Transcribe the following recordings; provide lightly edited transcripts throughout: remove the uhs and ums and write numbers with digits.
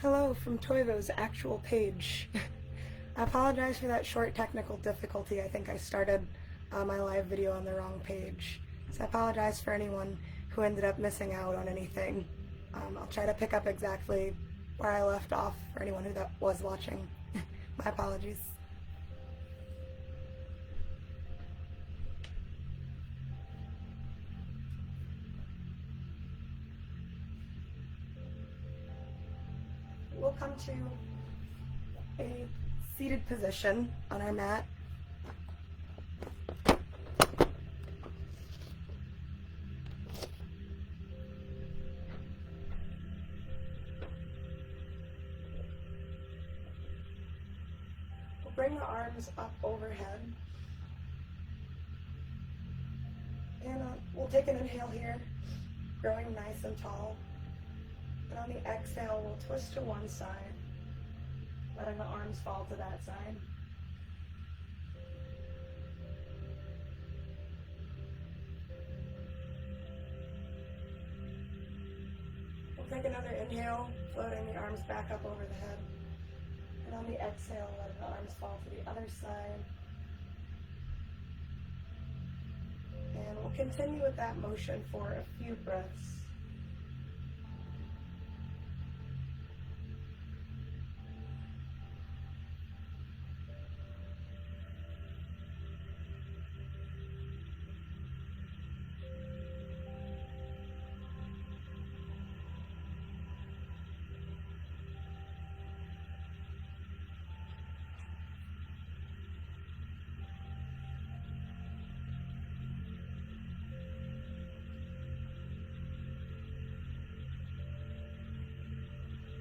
Hello from Toivo's actual page. I apologize for that short technical difficulty. I think I started my live video on the wrong page. So I apologize for anyone who ended up missing out on anything. I'll try to pick up exactly where I left off for anyone who was watching. My apologies. We'll come to a seated position on our mat. We'll bring the arms up overhead. And we'll take an inhale here, growing nice and tall. And on the exhale, we'll twist to one side, letting the arms fall to that side. We'll take another inhale, floating the arms back up over the head. And on the exhale, letting the arms fall to the other side. And we'll continue with that motion for a few breaths.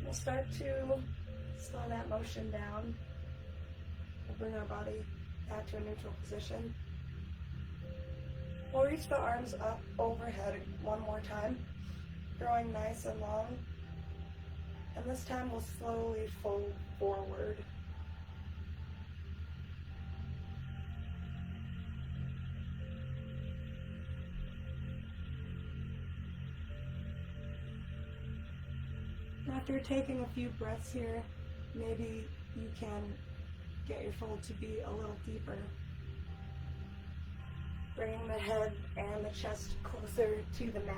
We'll start to slow that motion down. We'll bring our body back to a neutral position. We'll reach the arms up overhead one more time, growing nice and long. And this time we'll slowly fold forward. After taking a few breaths here, maybe you can get your fold to be a little deeper. Bringing the head and the chest closer to the mat.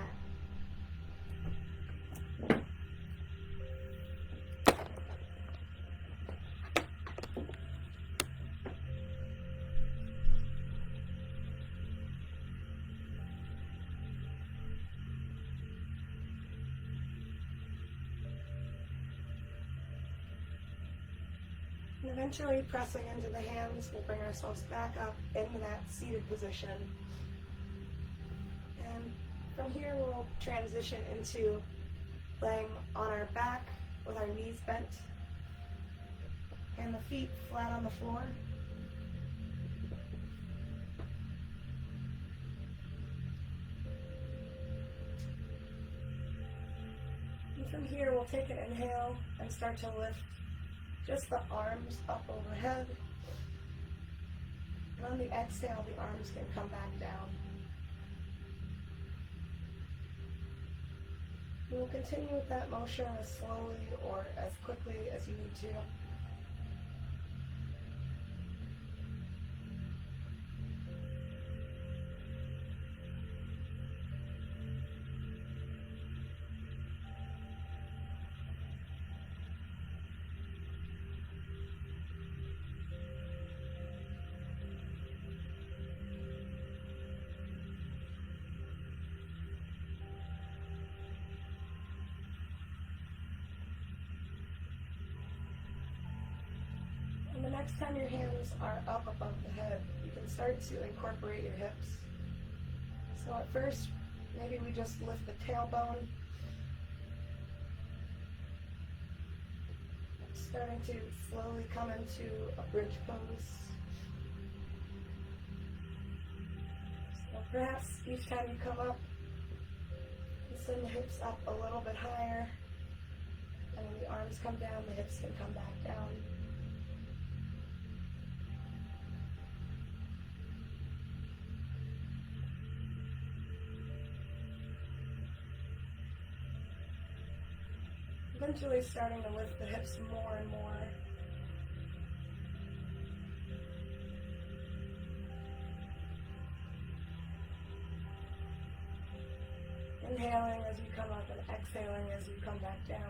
And eventually pressing into the hands, we'll bring ourselves back up into that seated position. And from here we'll transition into laying on our back with our knees bent and the feet flat on the floor. And from here we'll take an inhale and start to lift just the arms up overhead. And on the exhale, the arms can come back down. We'll continue with that motion as slowly or as quickly as you need to. And the next time your hands are up above the head, you can start to incorporate your hips. So at first, maybe we just lift the tailbone, starting to slowly come into a bridge pose. So perhaps each time you come up, you send the hips up a little bit higher, and when the arms come down, the hips can come back down. Eventually starting to lift the hips more and more. Inhaling as you come up and exhaling as you come back down.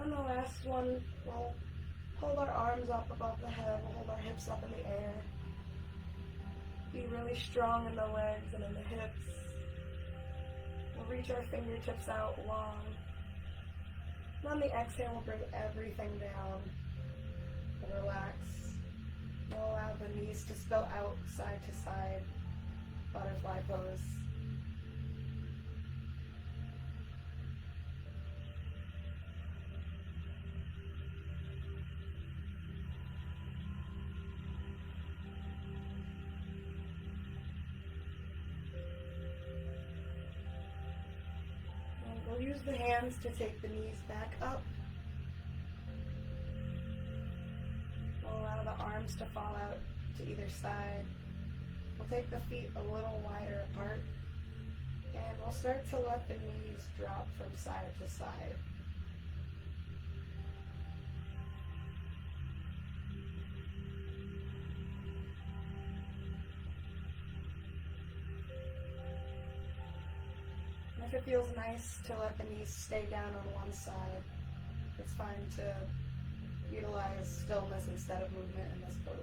On the last one, we'll hold our arms up above the head, we'll hold our hips up in the air. Be really strong in the legs and in the hips. We'll reach our fingertips out long. And on the exhale, we'll bring everything down and relax. We'll allow the knees to spill out side to side, butterfly pose. We'll use the hands to take the knees back up. We'll allow the arms to fall out to either side. We'll take the feet a little wider apart. And we'll start to let the knees drop from side to side. If it feels nice to let the knees stay down on one side, it's fine to utilize stillness instead of movement in this pose.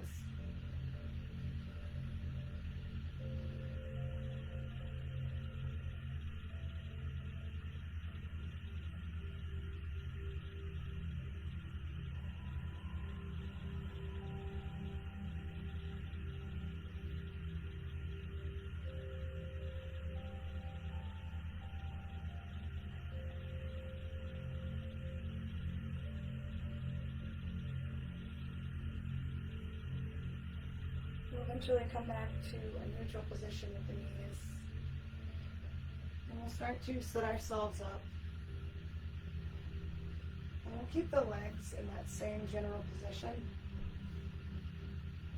We'll eventually come back to a neutral position with the knees. And we'll start to sit ourselves up. And we'll keep the legs in that same general position.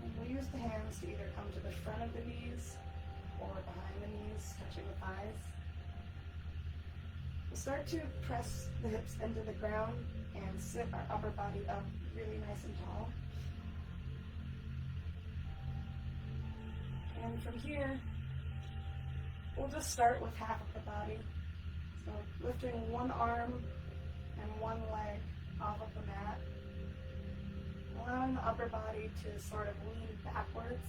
And we'll use the hands to either come to the front of the knees or behind the knees, touching the thighs. We'll start to press the hips into the ground and sit our upper body up really nice and tall. And from here, we'll just start with half of the body. So lifting one arm and one leg off of the mat. Allowing the upper body to sort of lean backwards,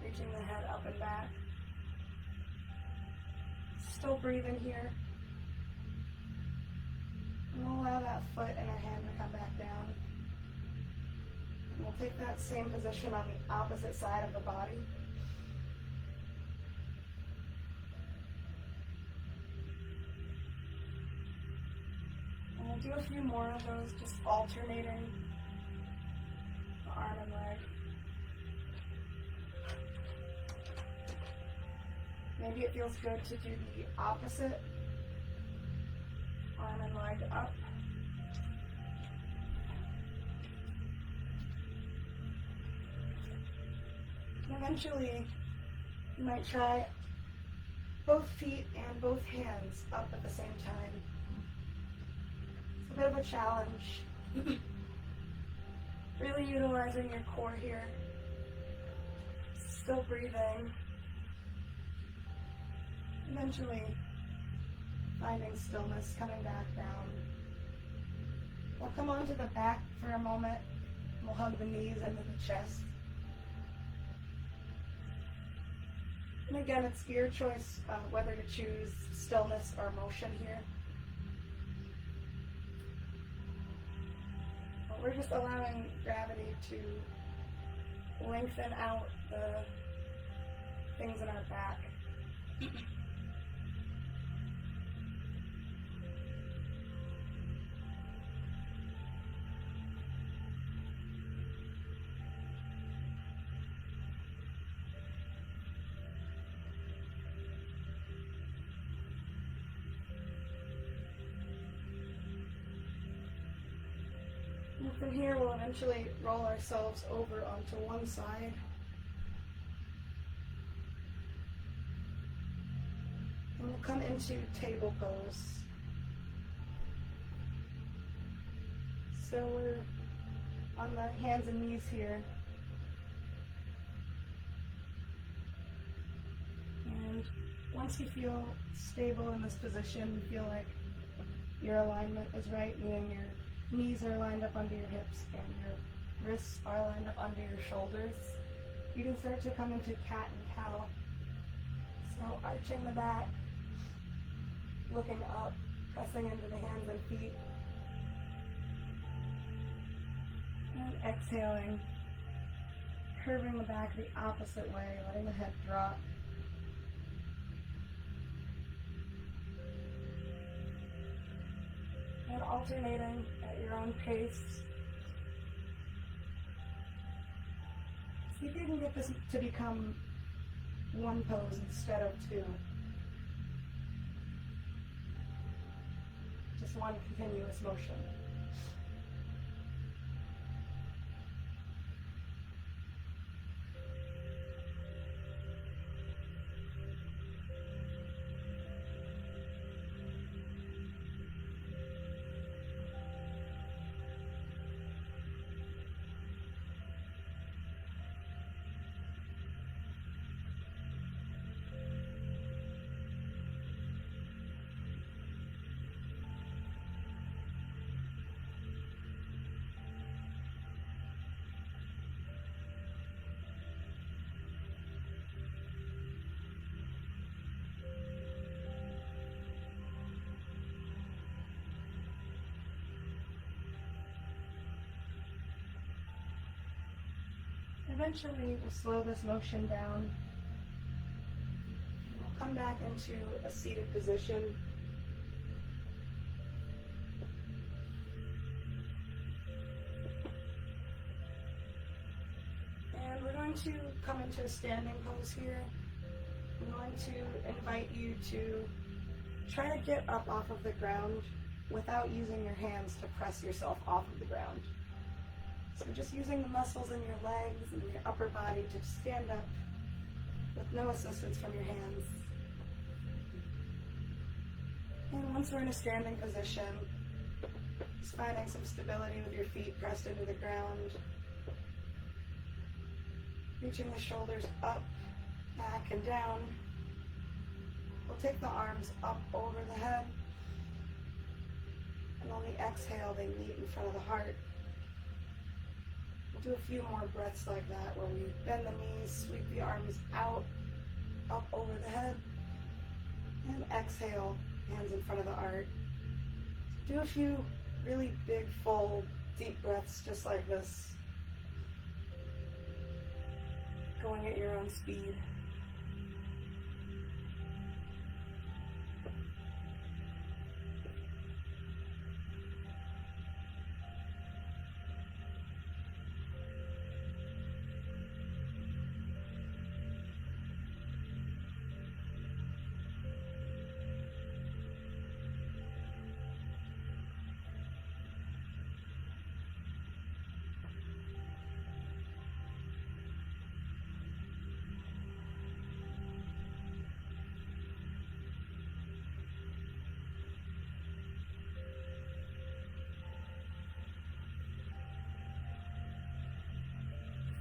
reaching the head up and back. Still breathing here. And we'll allow that foot and our hand to come back down. And we'll take that same position on the opposite side of the body. And we'll do a few more of those, just alternating the arm and leg. Maybe it feels good to do the opposite, arm and leg up. And eventually, you might try both feet and both hands up at the same time. It's a bit of a challenge. Really utilizing your core here. Still breathing. Eventually, finding stillness, coming back down. We'll come onto the back for a moment. We'll hug the knees into the chest. And again, it's your choice whether to choose stillness or motion here. But we're just allowing gravity to lengthen out the things in our back. From here, we'll eventually roll ourselves over onto one side. And we'll come into table pose. So we're on the hands and knees here. And once you feel stable in this position, you feel like your alignment is right, meaning your knees are lined up under your hips and your wrists are lined up under your shoulders, you can start to come into cat and cow. So arching the back, looking up, pressing into the hands and feet, and exhaling, curving the back the opposite way, letting the head drop. And alternating at your own pace. See if you can get this to become one pose instead of two. Just one continuous motion. Eventually, we'll slow this motion down. We'll come back into a seated position. And we're going to come into a standing pose here. I'm going to invite you to try to get up off of the ground without using your hands to press yourself off of the ground. So just using the muscles in your legs and your upper body to stand up with no assistance from your hands. And once we're in a standing position, just finding some stability with your feet pressed into the ground. Reaching the shoulders up, back, and down. We'll take the arms up over the head. And on the exhale, they meet in front of the heart. Do a few more breaths like that where we bend the knees, sweep the arms out, up over the head, and exhale, hands in front of the heart. Do a few really big, full, deep breaths just like this, going at your own speed.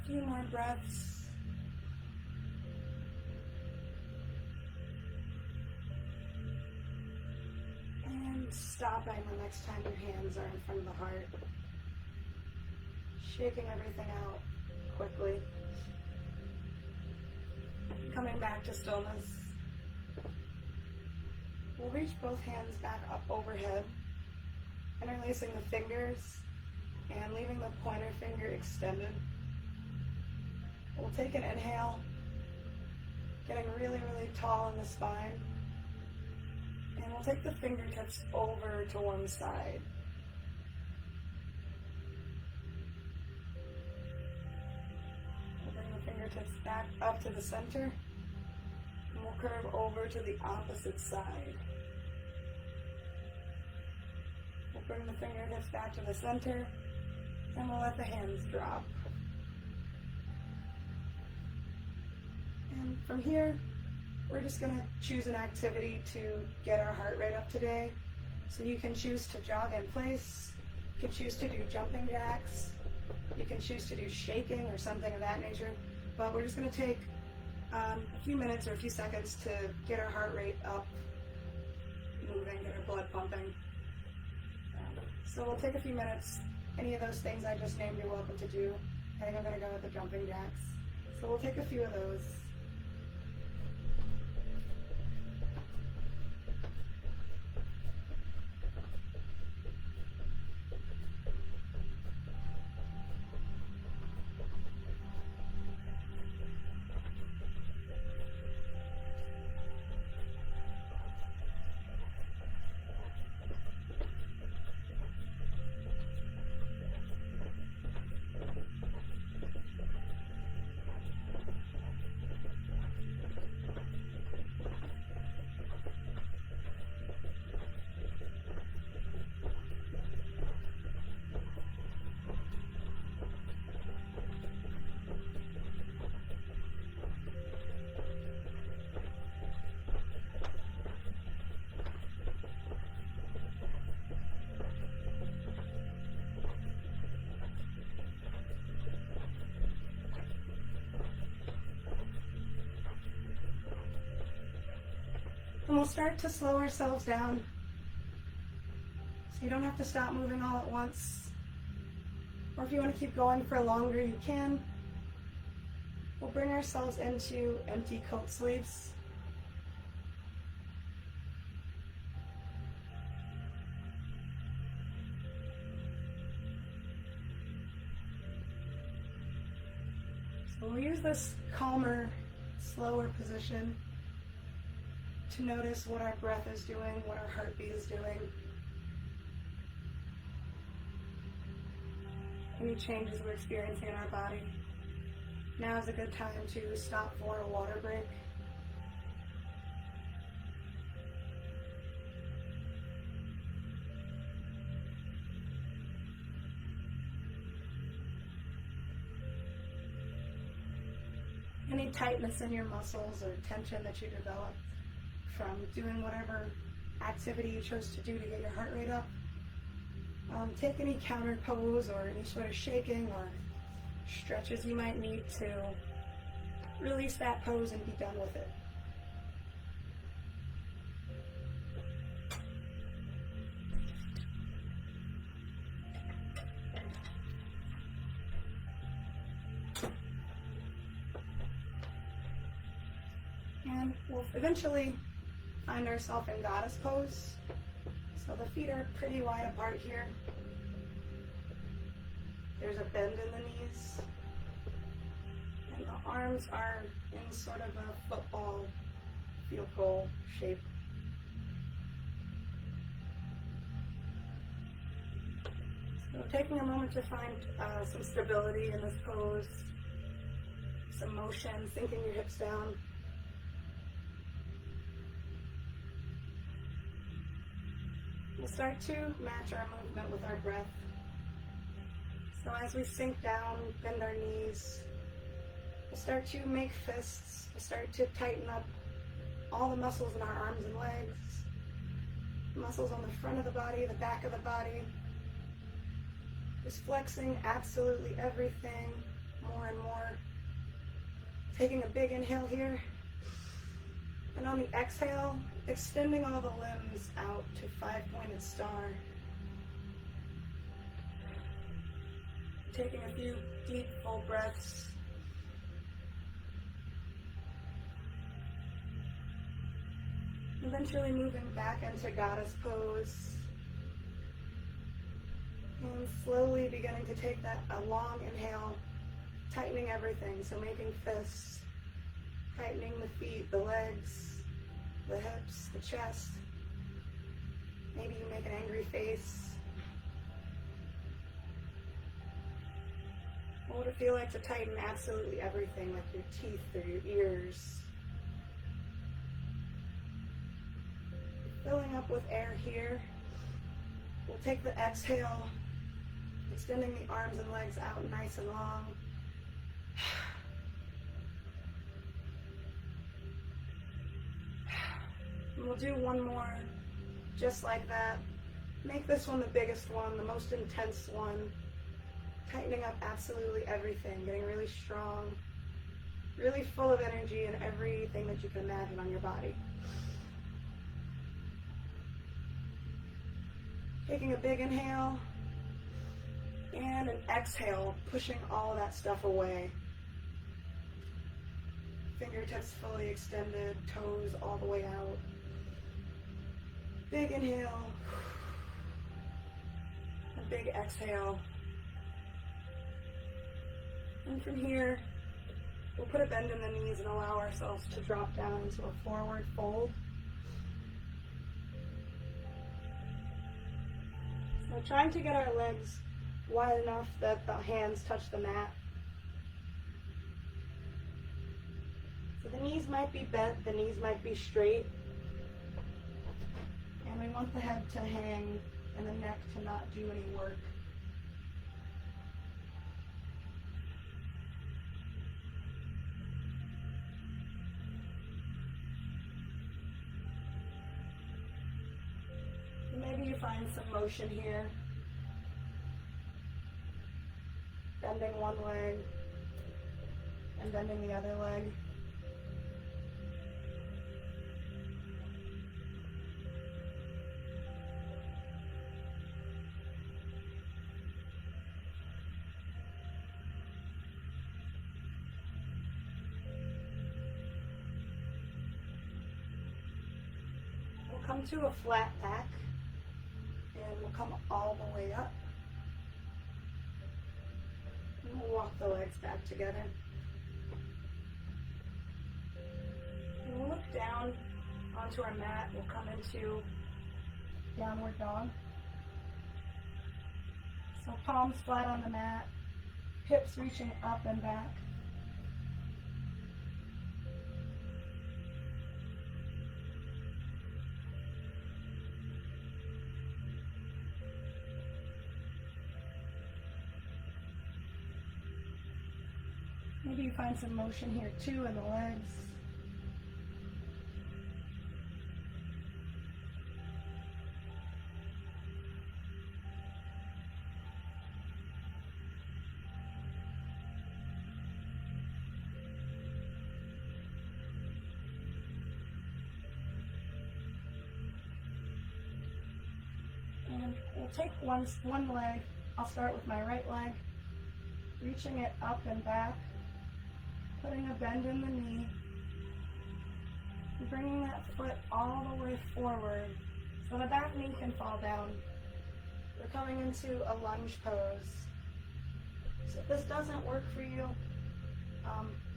A few more breaths. And stopping the next time your hands are in front of the heart. Shaking everything out quickly. Coming back to stillness. We'll reach both hands back up overhead, interlacing the fingers and leaving the pointer finger extended. We'll take an inhale, getting really, really tall in the spine. And we'll take the fingertips over to one side. We'll bring the fingertips back up to the center. And we'll curve over to the opposite side. We'll bring the fingertips back to the center. Then we'll let the hands drop. And from here, we're just going to choose an activity to get our heart rate up today. So you can choose to jog in place, you can choose to do jumping jacks, you can choose to do shaking or something of that nature. But we're just going to take a few minutes or a few seconds to get our heart rate up, moving, get our blood pumping. So we'll take a few minutes. Any of those things I just named, you're welcome to do. I think I'm going to go with the jumping jacks. So we'll take a few of those. And we'll start to slow ourselves down. So you don't have to stop moving all at once. Or if you want to keep going for longer, you can. We'll bring ourselves into empty coat sleeves. So we'll use this calmer, slower position to notice what our breath is doing, what our heartbeat is doing. Any changes we're experiencing in our body. Now is a good time to stop for a water break. Any tightness in your muscles or tension that you develop from doing whatever activity you chose to do to get your heart rate up. Take any counter pose or any sort of shaking or stretches you might need to release that pose and be done with it. And we'll eventually find ourselves in goddess pose. So the feet are pretty wide apart here. There's a bend in the knees. And the arms are in sort of a football field goal shape. So taking a moment to find some stability in this pose, some motion, sinking your hips down. We'll start to match our movement with our breath. So as we sink down, bend our knees, we'll start to make fists. We'll start to tighten up all the muscles in our arms and legs, muscles on the front of the body, the back of the body. Just flexing absolutely everything more and more. Taking a big inhale here. And on the exhale, extending all the limbs out to five-pointed star. Taking a few deep, full breaths. Eventually moving back into goddess pose. And slowly beginning to take a long inhale, tightening everything. So making fists, tightening the feet, the legs, the hips, the chest. Maybe you make an angry face. What would it feel like to tighten absolutely everything, like your teeth or your ears? Filling up with air here. We'll take the exhale Extending the arms and legs out nice and long. And we'll do one more, just like that. Make this one the biggest one, the most intense one. Tightening up absolutely everything, getting really strong, really full of energy in everything that you can imagine on your body. Taking a big inhale and an exhale, pushing all that stuff away. Fingertips fully extended, toes all the way out. Big inhale, a big exhale. And from here, we'll put a bend in the knees and allow ourselves to drop down into a forward fold. So trying to get our legs wide enough that the hands touch the mat. So the knees might be bent, the knees might be straight. And we want the head to hang and the neck to not do any work. Maybe you find some motion here. Bending one leg and bending the other leg. We'll come to a flat back. And we'll come all the way up. And we'll walk the legs back together. And we'll look down onto our mat. We'll come into downward dog. So palms flat on the mat, hips reaching up and back. Maybe you find some motion here too in the legs. And we'll take one leg. I'll start with my right leg, reaching it up and back. Putting a bend in the knee, and bringing that foot all the way forward so the back knee can fall down. We're coming into a lunge pose. So if this doesn't work for you,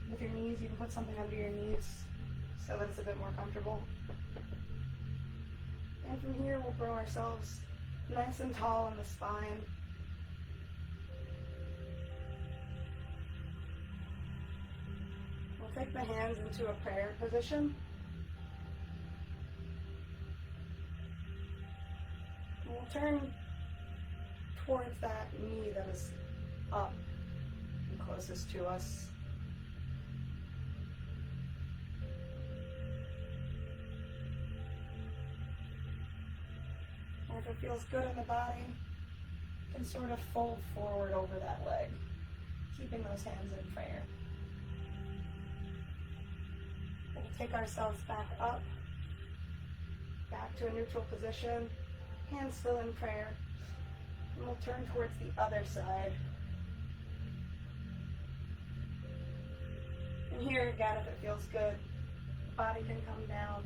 with your knees, you can put something under your knees so that it's a bit more comfortable. And from here, we'll grow ourselves nice and tall in the spine. Take the hands into a prayer position. We'll turn towards that knee that is up and closest to us. And if it feels good in the body, you can sort of fold forward over that leg, keeping those hands in prayer. We'll take ourselves back up, back to a neutral position, hands still in prayer, and we'll turn towards the other side. And here again, if it feels good, the body can come down.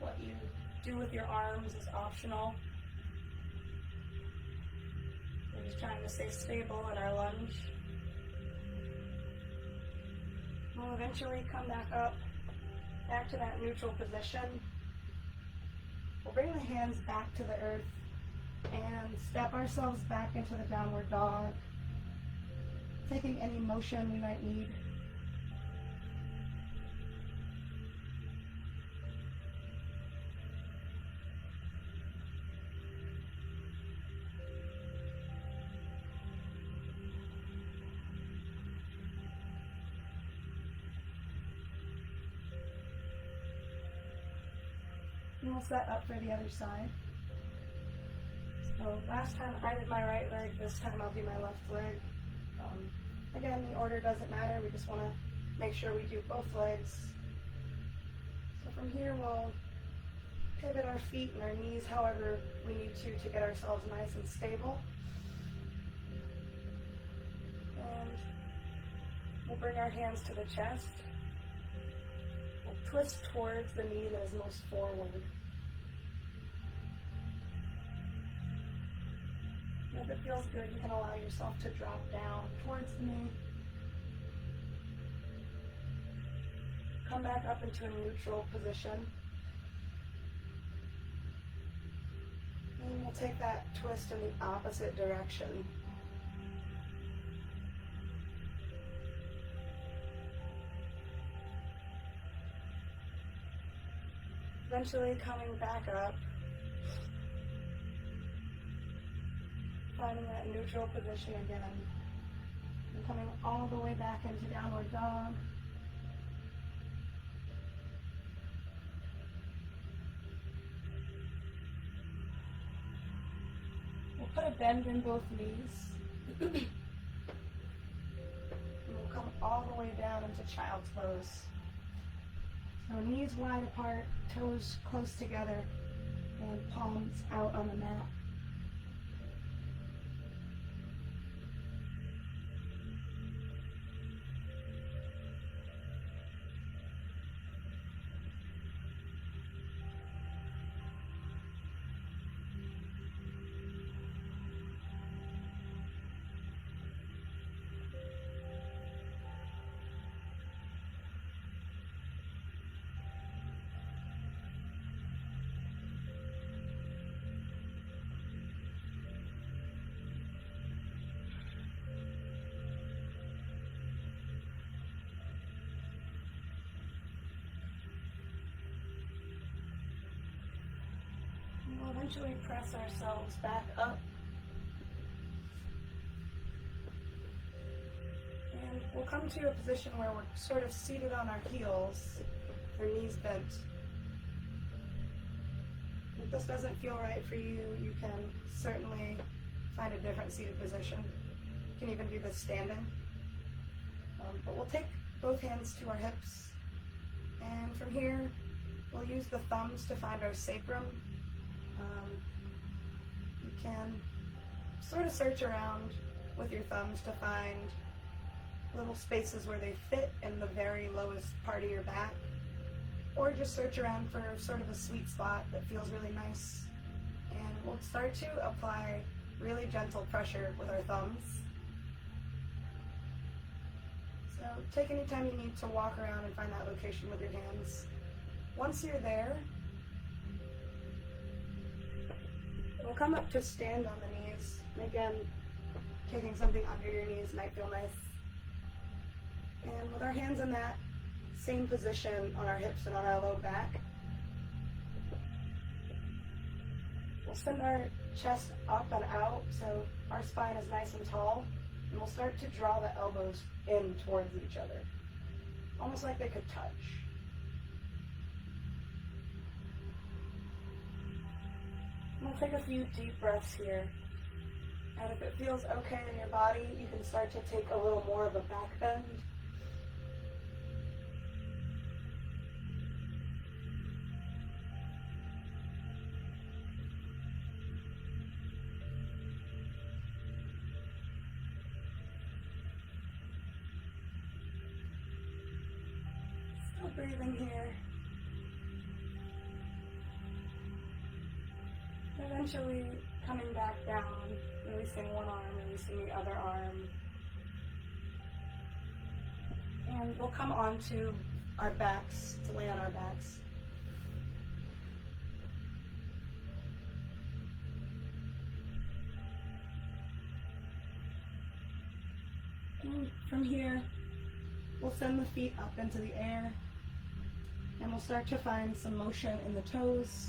What you do with your arms is optional. We're just trying to stay stable in our lunge. We'll eventually come back up, back to that neutral position. We'll bring the hands back to the earth and step ourselves back into the downward dog, taking any motion we might need. And we'll set up for the other side. So last time I did my right leg, this time I'll do my left leg. Again, the order doesn't matter, we just want to make sure we do both legs. So from here we'll pivot our feet and our knees however we need to get ourselves nice and stable. And we'll bring our hands to the chest. We'll twist towards the knee that is most forward. And if it feels good, you can allow yourself to drop down towards the knee. Come back up into a neutral position. And we'll take that twist in the opposite direction. Eventually coming back up, finding that neutral position again, and coming all the way back into downward dog. We'll put a bend in both knees. And we'll come all the way down into child's pose. So knees wide apart, toes close together, and palms out on the mat. We'll eventually press ourselves back up. And we'll come to a position where we're sort of seated on our heels, our knees bent. If this doesn't feel right for you, you can certainly find a different seated position. You can even do this standing. But we'll take both hands to our hips, and from here, we'll use the thumbs to find our sacrum. You can sort of search around with your thumbs to find little spaces where they fit in the very lowest part of your back, or just search around for sort of a sweet spot that feels really nice. And we'll start to apply really gentle pressure with our thumbs. So take any time you need to walk around and find that location with your hands. Once you're there, we'll come up to stand on the knees. And again, taking something under your knees might feel nice. And with our hands in that same position on our hips and on our low back, we'll send our chest up and out so our spine is nice and tall. And we'll start to draw the elbows in towards each other, almost like they could touch. We'll take a few deep breaths here, and if it feels okay in your body, you can start to take a little more of a back bend. Still breathing here. Eventually coming back down, releasing one arm, releasing the other arm. And we'll come onto our backs, to lay on our backs. And from here, we'll send the feet up into the air, and we'll start to find some motion in the toes.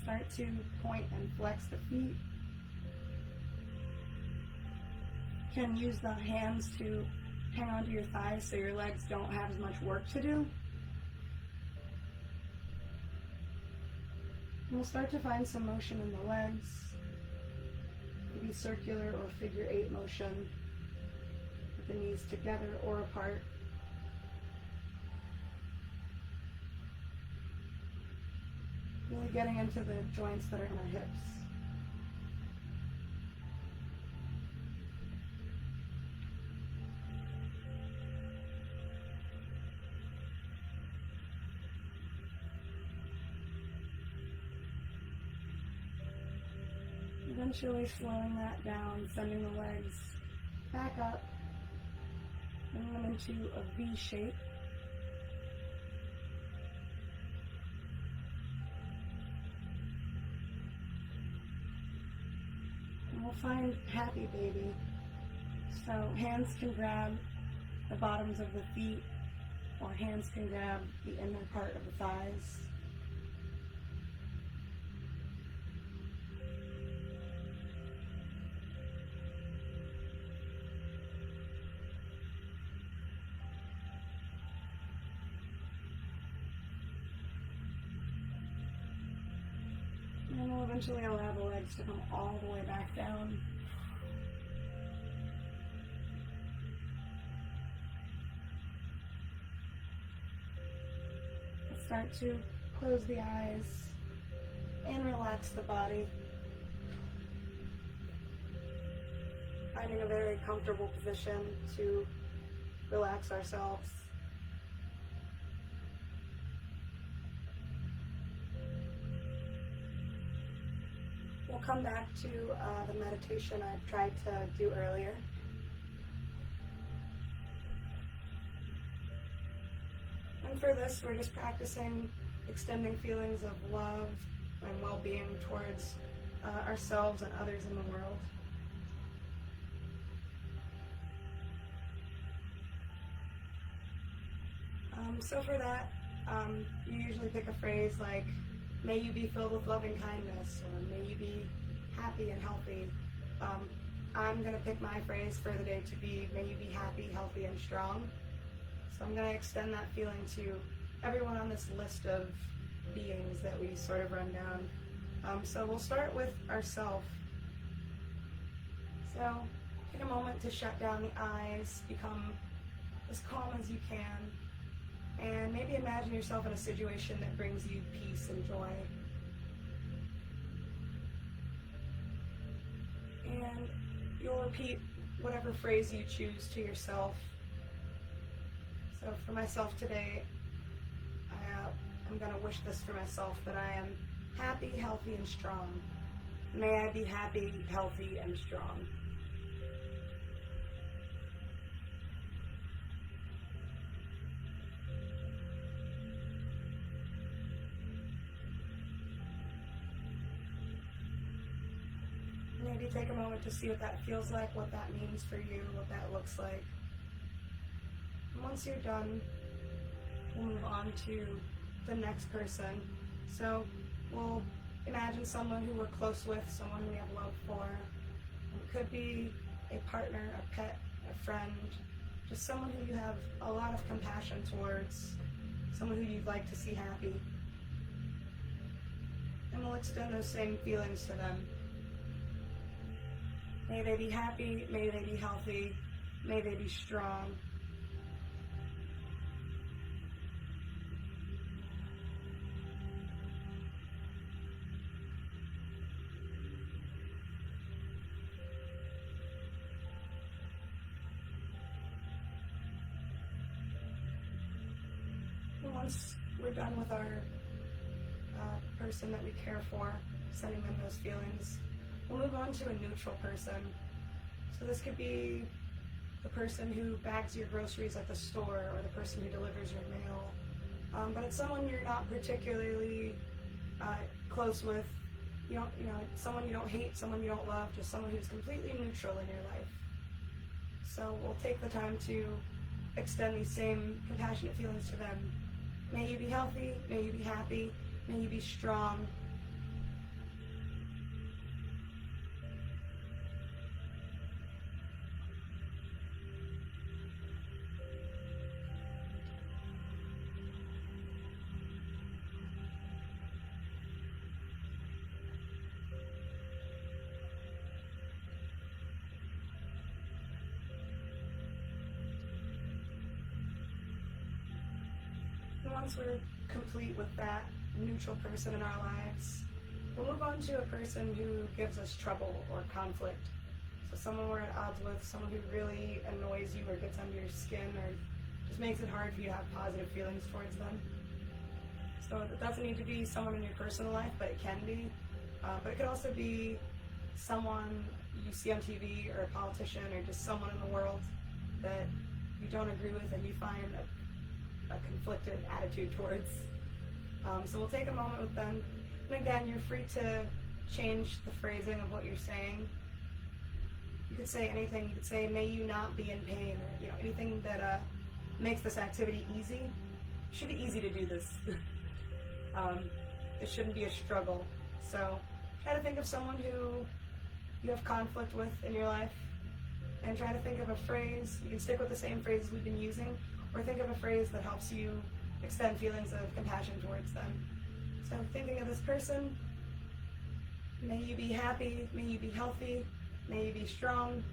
Start to point and flex the feet. You can use the hands to hang onto your thighs so your legs don't have as much work to do. And we'll start to find some motion in the legs, maybe circular or figure 8 motion with the knees together or apart. Really getting into the joints that are in our hips. Eventually slowing that down, sending the legs back up, bringing them into a V shape. And we'll find happy baby. So hands can grab the bottoms of the feet, or hands can grab the inner part of the thighs. And we'll eventually allow the legs to come all the way back down. Let's start to close the eyes and relax the body. Finding a very comfortable position to relax ourselves. We'll come back to the meditation I tried to do earlier. And for this, we're just practicing extending feelings of love and well-being towards ourselves and others in the world. So for that, you usually pick a phrase like, may you be filled with loving kindness, or may you be happy and healthy. I'm going to pick my phrase for the day to be, may you be happy, healthy, and strong. So I'm going to extend that feeling to everyone on this list of beings that we sort of run down. So we'll start with ourselves. So take a moment to shut down the eyes, become as calm as you can, and maybe imagine yourself in a situation that brings you peace and joy. And you'll repeat whatever phrase you choose to yourself. So for myself today, I'm going to wish this for myself, that I am happy, healthy, and strong. May I be happy, healthy, and strong. Maybe take a moment to see what that feels like, what that means for you, what that looks like. And once you're done, we'll move on to the next person. So we'll imagine someone who we're close with, someone we have love for. It could be a partner, a pet, a friend, just someone who you have a lot of compassion towards, someone who you'd like to see happy. And we'll extend those same feelings to them. May they be happy, may they be healthy, may they be strong. And once we're done with our person that we care for, sending them those feelings, we'll move on to a neutral person. So this could be the person who bags your groceries at the store, or the person who delivers your mail. But it's someone you're not particularly close with. Someone you don't hate, someone you don't love, just someone who's completely neutral in your life. So we'll take the time to extend these same compassionate feelings to them. May you be healthy, may you be happy, may you be strong. once we're complete with that neutral person in our lives, we'll move on to a person who gives us trouble or conflict. So someone we're at odds with, someone who really annoys you or gets under your skin or just makes it hard for you to have positive feelings towards them. So it doesn't need to be someone in your personal life, but it can be. But it could also be someone you see on TV or a politician or just someone in the world that you don't agree with and you find a conflicted attitude towards. So we'll take a moment with them. And again, you're free to change the phrasing of what you're saying. You could say anything. You could say, may you not be in pain, or anything that makes this activity easy. It should be easy to do this. It shouldn't be a struggle. So try to think of someone who you have conflict with in your life and try to think of a phrase. You can stick with the same phrases we've been using, or think of a phrase that helps you extend feelings of compassion towards them. So thinking of this person, may you be happy, may you be healthy, may you be strong.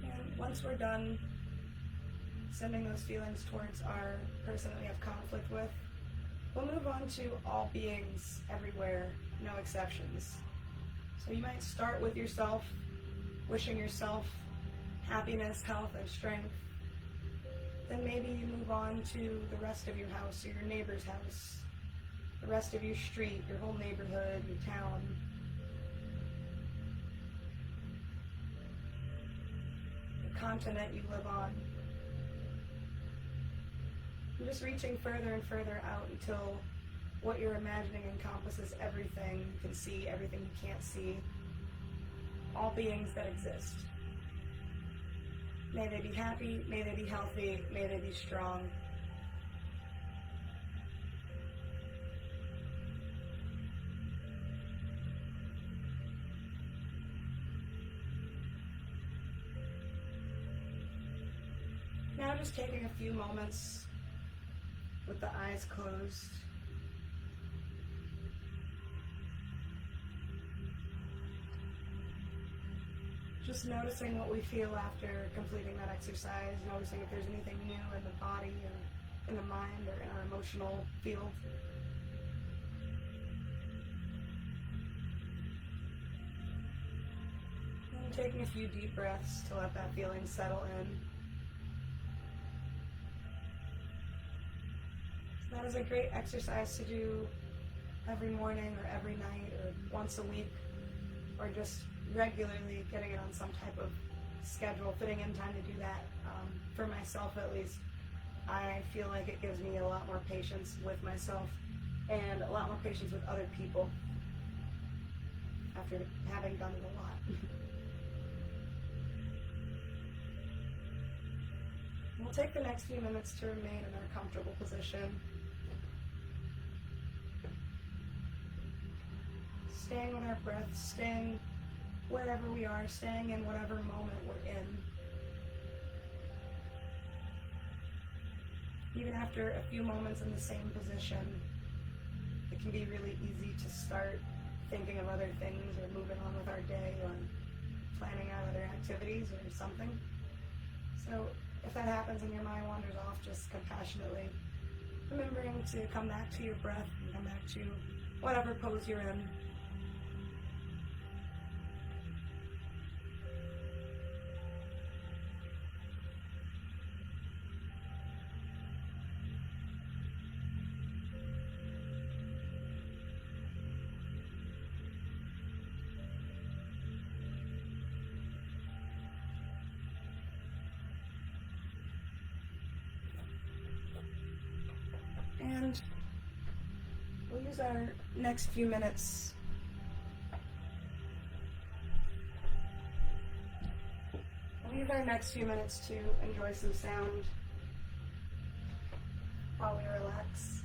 And once we're done sending those feelings towards our person that we have conflict with, we'll move on to all beings everywhere, no exceptions. So you might start with yourself, wishing yourself happiness, health, and strength. Then maybe you move on to the rest of your house, or your neighbor's house, the rest of your street, your whole neighborhood, your town. The continent you live on. You're just reaching further and further out until what you're imagining encompasses everything you can see, everything you can't see, all beings that exist. May they be happy, may they be healthy, may they be strong. Now just taking a few moments with the eyes closed. Just noticing what we feel after completing that exercise, noticing if there's anything new in the body or in the mind or in our emotional field. And taking a few deep breaths to let that feeling settle in. That is a great exercise to do every morning or every night or once a week, or just regularly getting it on some type of schedule, fitting in time to do that. For myself at least, I feel like it gives me a lot more patience with myself and a lot more patience with other people after having done it a lot. We'll take the next few minutes to remain in our comfortable position. Staying with our breath, staying wherever we are, staying in whatever moment we're in. Even after a few moments in the same position, it can be really easy to start thinking of other things or moving on with our day or planning out other activities or something. So if that happens and your mind wanders off, just compassionately remembering to come back to your breath and come back to whatever pose you're in. And we'll use our next few minutes to enjoy some sound while we relax.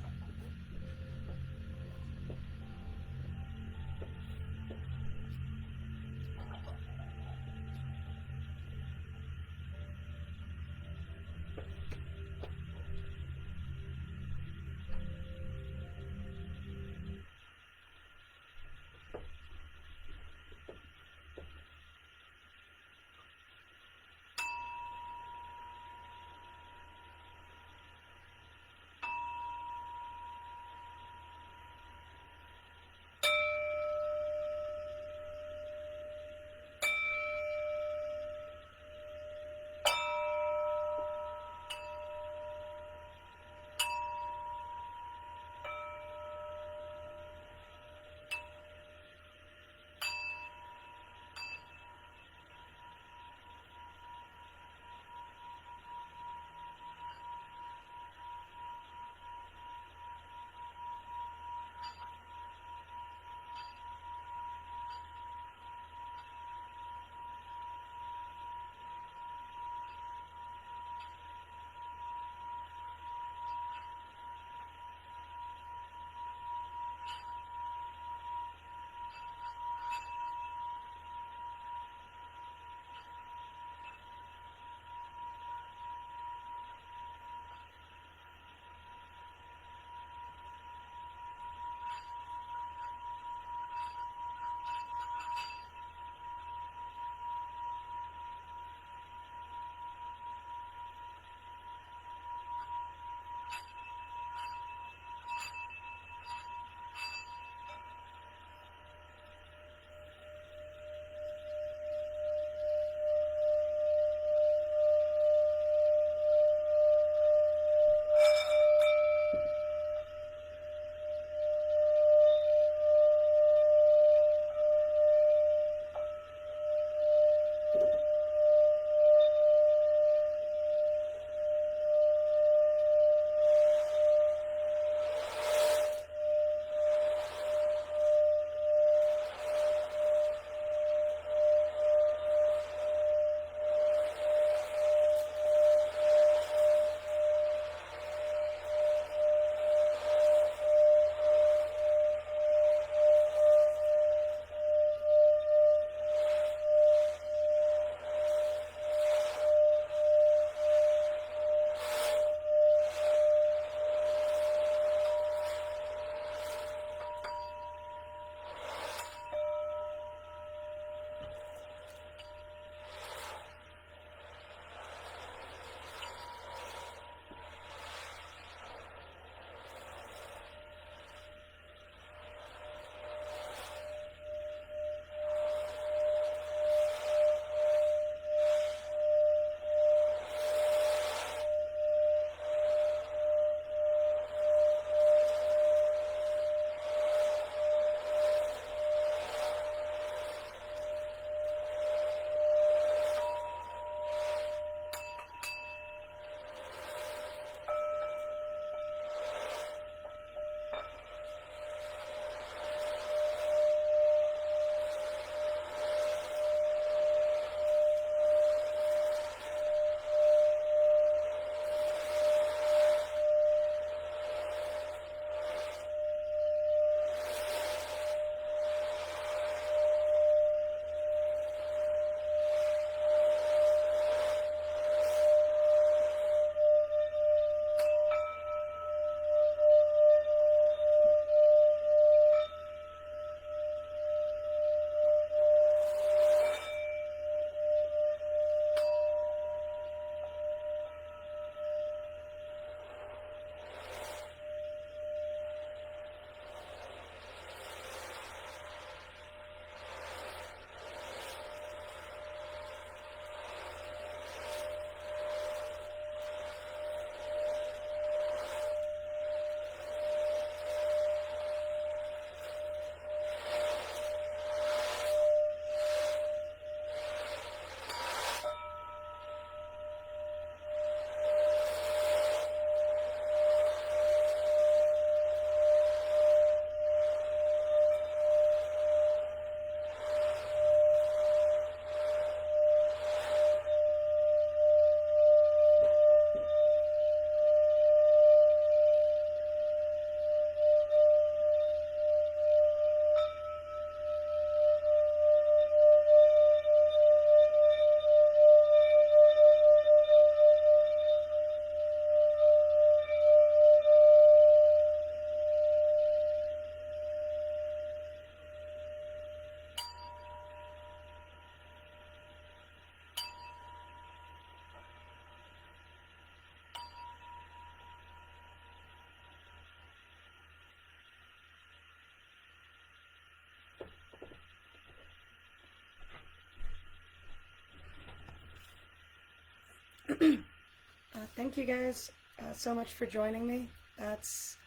Thank you guys so much for joining me. That's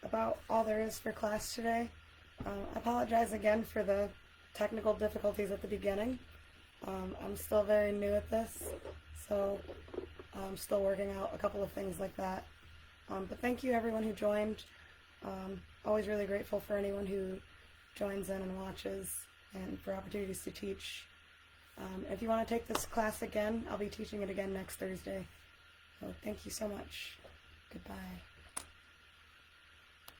about all there is for class today. I apologize again for the technical difficulties at the beginning. I'm still very new at this, so I'm still working out a couple of things like that. But thank you everyone who joined. Always really grateful for anyone who joins in and watches, and for opportunities to teach. If you want to take this class again, I'll be teaching it again next Thursday. So thank you so much. Goodbye.